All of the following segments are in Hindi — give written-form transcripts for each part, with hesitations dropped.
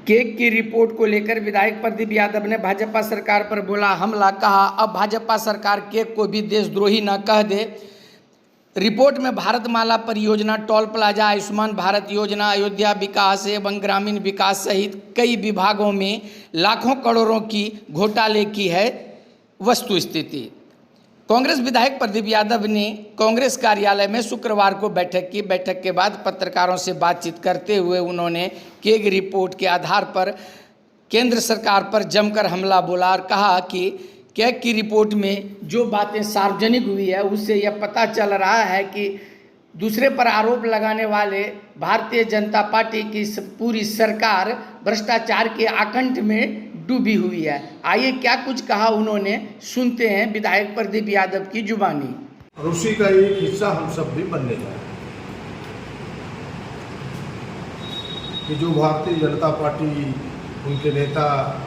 केक की रिपोर्ट को लेकर विधायक प्रदीप यादव ने भाजपा सरकार पर बोला हमला। कहा अब भाजपा सरकार केक को भी देशद्रोही न कह दे। रिपोर्ट में भारतमाला परियोजना, टोल प्लाजा, आयुष्मान भारत योजना, अयोध्या विकास एवं ग्रामीण विकास सहित कई विभागों में लाखों करोड़ों की घोटाले की है वस्तुस्थिति। कांग्रेस विधायक प्रदीप यादव ने कांग्रेस कार्यालय में शुक्रवार को बैठक की। बैठक के बाद पत्रकारों से बातचीत करते हुए उन्होंने केग रिपोर्ट के आधार पर केंद्र सरकार पर जमकर हमला बोला और कहा कि केग की रिपोर्ट में जो बातें सार्वजनिक हुई है उससे यह पता चल रहा है कि दूसरे पर आरोप लगाने वाले भारतीय जनता पार्टी की पूरी सरकार भ्रष्टाचार के आकंठ में डूबी हुई है। आइए क्या कुछ कहा उन्होंने, सुनते हैं विधायक प्रदीप यादव की जुबानी। और उसी का एक हिस्सा हम सब भी बनने जा रहे हैं कि जो भारतीय जनता पार्टी, उनके नेता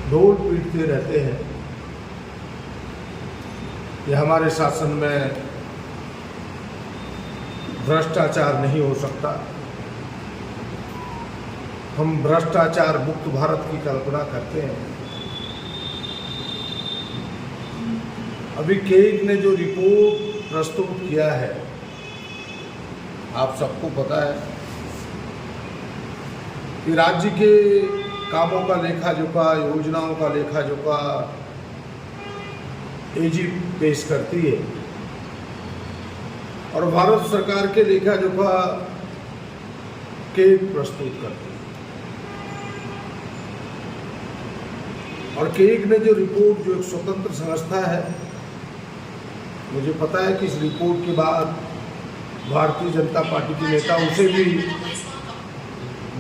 ढोल पीटते रहते हैं कि हमारे शासन में भ्रष्टाचार नहीं हो सकता, हम भ्रष्टाचार मुक्त भारत की कल्पना करते हैं। अभी केग ने जो रिपोर्ट प्रस्तुत किया है, आप सबको पता है कि राज्य के कामों का लेखा जोखा, योजनाओं का लेखा जोखा एजी पेश करती है और भारत सरकार के लेखा जोखा केग प्रस्तुत करती है। और केग ने जो रिपोर्ट, जो एक स्वतंत्र संस्था है, मुझे पता है कि इस रिपोर्ट के बाद भारतीय जनता पार्टी के नेता उसे भी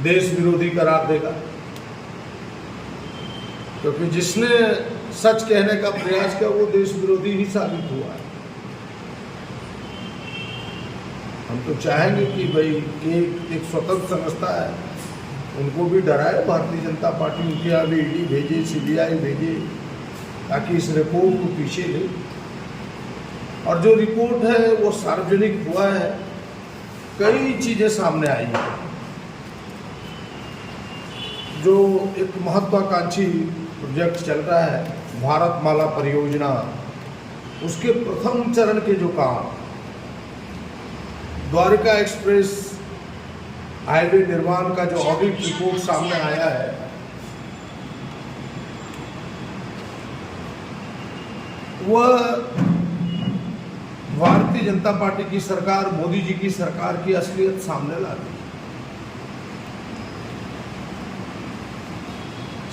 देश विरोधी करार देगा, क्योंकि जिसने सच कहने का प्रयास किया वो देश विरोधी ही साबित हुआ है। हम तो चाहेंगे कि भाई केग एक स्वतंत्र संस्था है, उनको भी डराए भारतीय जनता पार्टी, उनके यहाँ भी ईडी भेजे, सीबीआई भेजे, ताकि इस रिपोर्ट को पीछे ले। और जो रिपोर्ट है वो सार्वजनिक हुआ है, कई चीज़ें सामने आई हैं। जो एक महत्वाकांक्षी प्रोजेक्ट चल रहा है, भारतमाला परियोजना, उसके प्रथम चरण के जो काम, द्वारका एक्सप्रेस हाईवे निर्माण का जो ऑडिट रिपोर्ट सामने आया है, वह भारतीय जनता पार्टी की सरकार, मोदी जी की सरकार की असलियत सामने ला दी।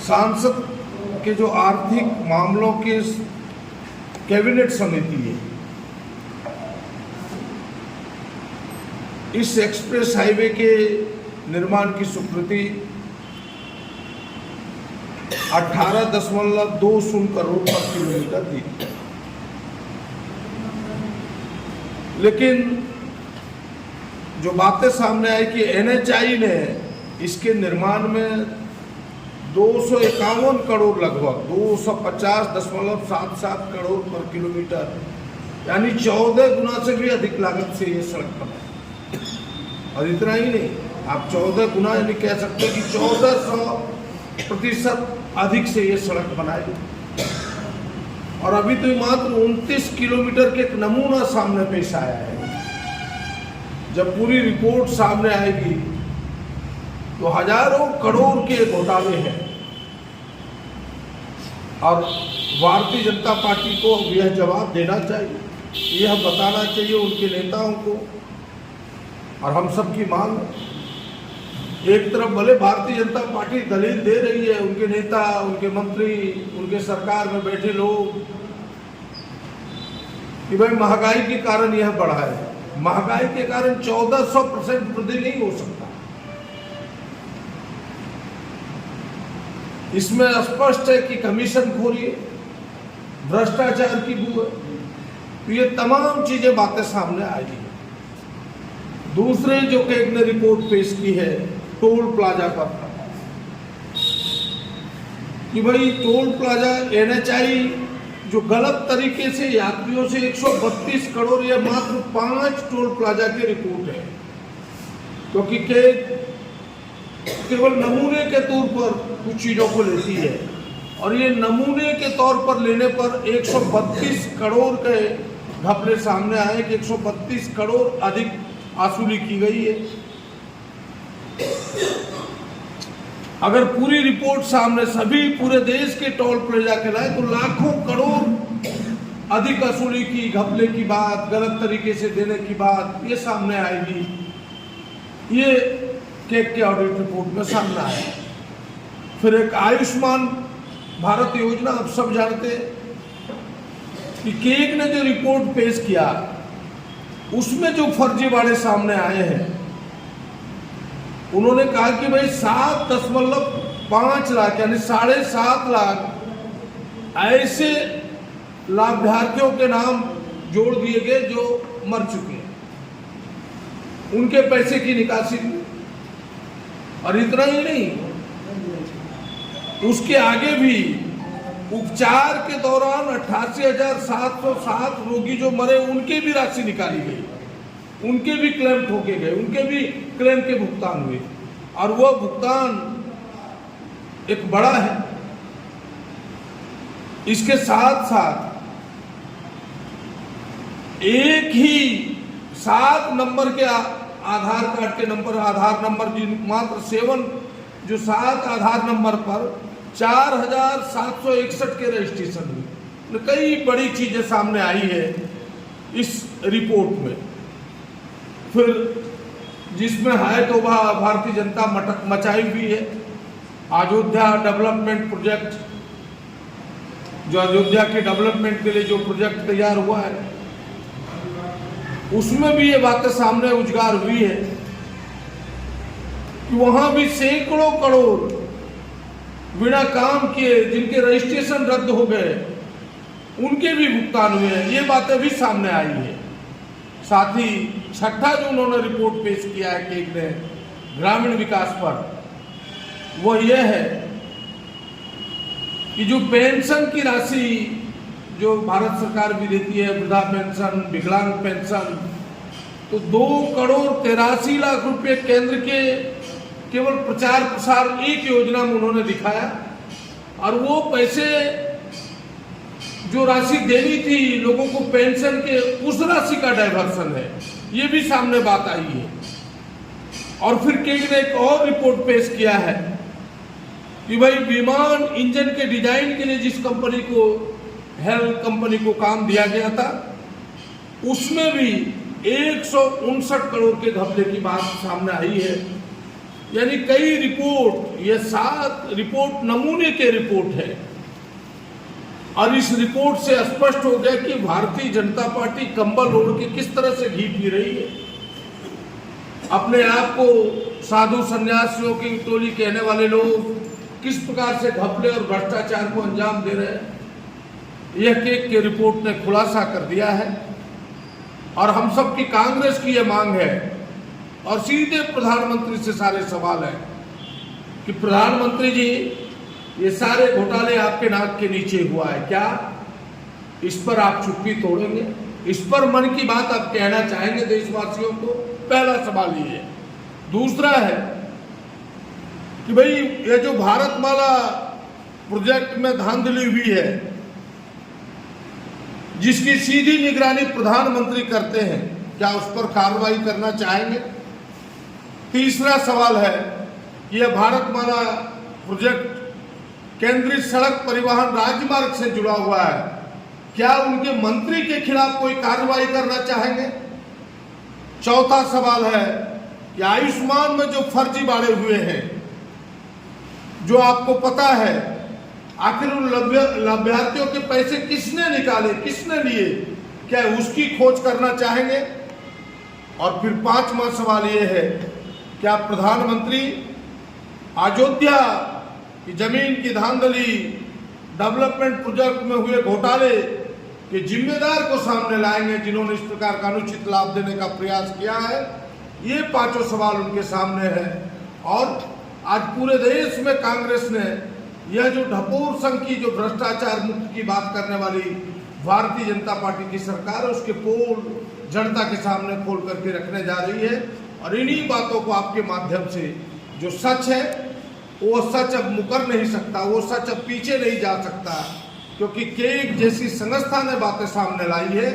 सांसद के जो आर्थिक मामलों के कैबिनेट समिति है, इस एक्सप्रेस हाईवे के निर्माण की स्वीकृति 18.20 करोड़ पर किलोमीटर दी, लेकिन जो बातें सामने आई कि एनएचआई ने इसके निर्माण में 251 करोड़, लगभग 250.77 करोड़ पर किलोमीटर, यानी 14 गुना से भी अधिक लागत से ये सड़क बनाई। और इतना ही नहीं, आप 14 गुना यानी कह सकते हैं कि 1400% अधिक से ये सड़क बनाई। और अभी तो मात्र 29 किलोमीटर के एक नमूना सामने पेश आया है। जब पूरी रिपोर्ट सामने आएगी तो हजारों करोड़ के घोटाले हैं और भारतीय जनता पार्टी को यह जवाब देना चाहिए, यह बताना चाहिए उनके नेताओं को। और हम सब की मांग, एक तरफ भले भारतीय जनता पार्टी दलील दे रही है, उनके नेता, उनके मंत्री, उनके सरकार में बैठे लोग, कि भाई महंगाई के कारण यह बढ़ा है। महंगाई के कारण 1400% वृद्धि नहीं हो सकता। इसमें स्पष्ट है कि कमीशनखोरी है, भ्रष्टाचार की बू है। तो ये तमाम चीजें, बातें सामने आई है। दूसरे जो केग ने रिपोर्ट पेश की है टोल प्लाजा पर, कि भाई टोल प्लाजा, एनएचआई जो गलत तरीके से यात्रियों से 132 करोड़ या मात्र 5 टोल प्लाजा की रिपोर्ट है, क्योंकि केग केवल नमूने के तौर पर कुछ चीज़ों को लेती है, और ये नमूने के तौर पर लेने पर 132 करोड़ के घपले सामने आए कि 132 करोड़ अधिक वसूली की गई है। अगर पूरी रिपोर्ट सामने सभी पूरे देश के टोल प्लाजा के लाए तो लाखों करोड़ अधिक वसूली की, घपले की बात, गलत तरीके से देने की बात ये सामने आएगी। ये केक के ऑडिट रिपोर्ट में सामने आया। फिर एक आयुष्मान भारत योजना, आप सब जानते हैं कि केक ने जो रिपोर्ट पेश किया उसमें जो फर्जीवाड़े सामने आए हैं, उन्होंने कहा कि भाई 7.5 लाख यानी 7.5 लाख ऐसे लाभार्थियों के नाम जोड़ दिए गए जो मर चुके हैं, उनके पैसे की निकासी। और इतना ही नहीं, उसके आगे भी उपचार के दौरान 88,707 रोगी जो मरे उनके भी राशि निकाली गई, उनके भी क्लेम ठोके गए, उनके भी क्लेम के भुगतान हुए। और वह भुगतान एक बड़ा है। इसके साथ साथ एक ही 7 नंबर के आधार कार्ड के नंबर, आधार नंबर मात्र 7 आधार नंबर पर 4,761 के रजिस्ट्रेशन हुए। कई बड़ी चीजें सामने आई है इस रिपोर्ट में। फिर जिसमें है तो वह भारतीय जनता मचाई हुई है। अयोध्या डेवलपमेंट प्रोजेक्ट, जो अयोध्या के डेवलपमेंट के लिए जो प्रोजेक्ट तैयार हुआ है, उसमें भी ये बातें सामने उजागर हुई है कि वहां भी सैकड़ों करोड़ बिना काम किए जिनके रजिस्ट्रेशन रद्द हो गए उनके भी भुगतान हुए हैं। ये बातें भी सामने आई है। साथ ही छठा जो उन्होंने रिपोर्ट पेश किया है केक ने ग्रामीण विकास पर, वो ये है कि जो पेंशन की राशि जो भारत सरकार भी देती है, वृद्धा पेंशन, विकलांग पेंशन, तो 2,83 लाख रुपए केंद्र के केवल प्रचार प्रसार एक योजना में उन्होंने दिखाया, और वो पैसे जो राशि देनी थी लोगों को पेंशन के, उस राशि का डाइवर्सन है। ये भी सामने बात आई है। और फिर केंद्र ने एक और रिपोर्ट पेश किया है कि भाई विमान इंजन के डिजाइन के लिए जिस कंपनी को, हेल कंपनी को काम दिया गया था, उसमें भी 159 करोड़ के घपले की बात सामने आई है। यानी कई रिपोर्ट, ये 7 रिपोर्ट नमूने के रिपोर्ट है। और इस रिपोर्ट से स्पष्ट हो गया कि भारतीय जनता पार्टी कंबल ओढ़ के किस तरह से घी पी रही है। अपने आप को साधु सन्यासियों की टोली कहने वाले लोग किस प्रकार से घपले और भ्रष्टाचार को अंजाम दे रहे हैं, यह केक के रिपोर्ट ने खुलासा कर दिया है। और हम सब की कांग्रेस की यह मांग है, और सीधे प्रधानमंत्री से सारे सवाल है कि प्रधानमंत्री जी, ये सारे घोटाले आपके नाक के नीचे हुआ है क्या? इस पर आप चुप्पी तोड़ेंगे? इस पर मन की बात आप कहना चाहेंगे देशवासियों को? पहला सवाल ये है। दूसरा है कि भाई ये जो भारतमाला प्रोजेक्ट में धांधली हुई है, जिसकी सीधी निगरानी प्रधानमंत्री करते हैं, क्या उस पर कार्रवाई करना चाहेंगे? तीसरा सवाल है कि यह भारतमाला प्रोजेक्ट केंद्रीय सड़क परिवहन राजमार्ग से जुड़ा हुआ है, क्या उनके मंत्री के खिलाफ कोई कार्रवाई करना चाहेंगे? चौथा सवाल है कि आयुष्मान में जो फर्जीवाड़े हुए हैं, जो आपको पता है, आखिर उन लाभार्थियों के पैसे किसने निकाले, किसने लिए, क्या उसकी खोज करना चाहेंगे? और फिर 5वां सवाल यह है, क्या प्रधानमंत्री अयोध्या की जमीन की धांधली, डेवलपमेंट प्रोजेक्ट में हुए घोटाले के जिम्मेदार को सामने लाएंगे, जिन्होंने इस प्रकार का अनुचित लाभ देने का प्रयास किया है? ये 5 सवाल उनके सामने है। और आज पूरे देश में कांग्रेस ने यह जो ढपोर संघ की, जो भ्रष्टाचार मुक्त की बात करने वाली भारतीय जनता पार्टी की सरकार है, उसके पोल जनता के सामने खोल करके रखने जा रही है। और इन्हीं बातों को आपके माध्यम से जो सच है वो सच अब मुकर नहीं सकता, वो सच अब पीछे नहीं जा सकता, क्योंकि केक जैसी संस्था ने बातें सामने लाई है।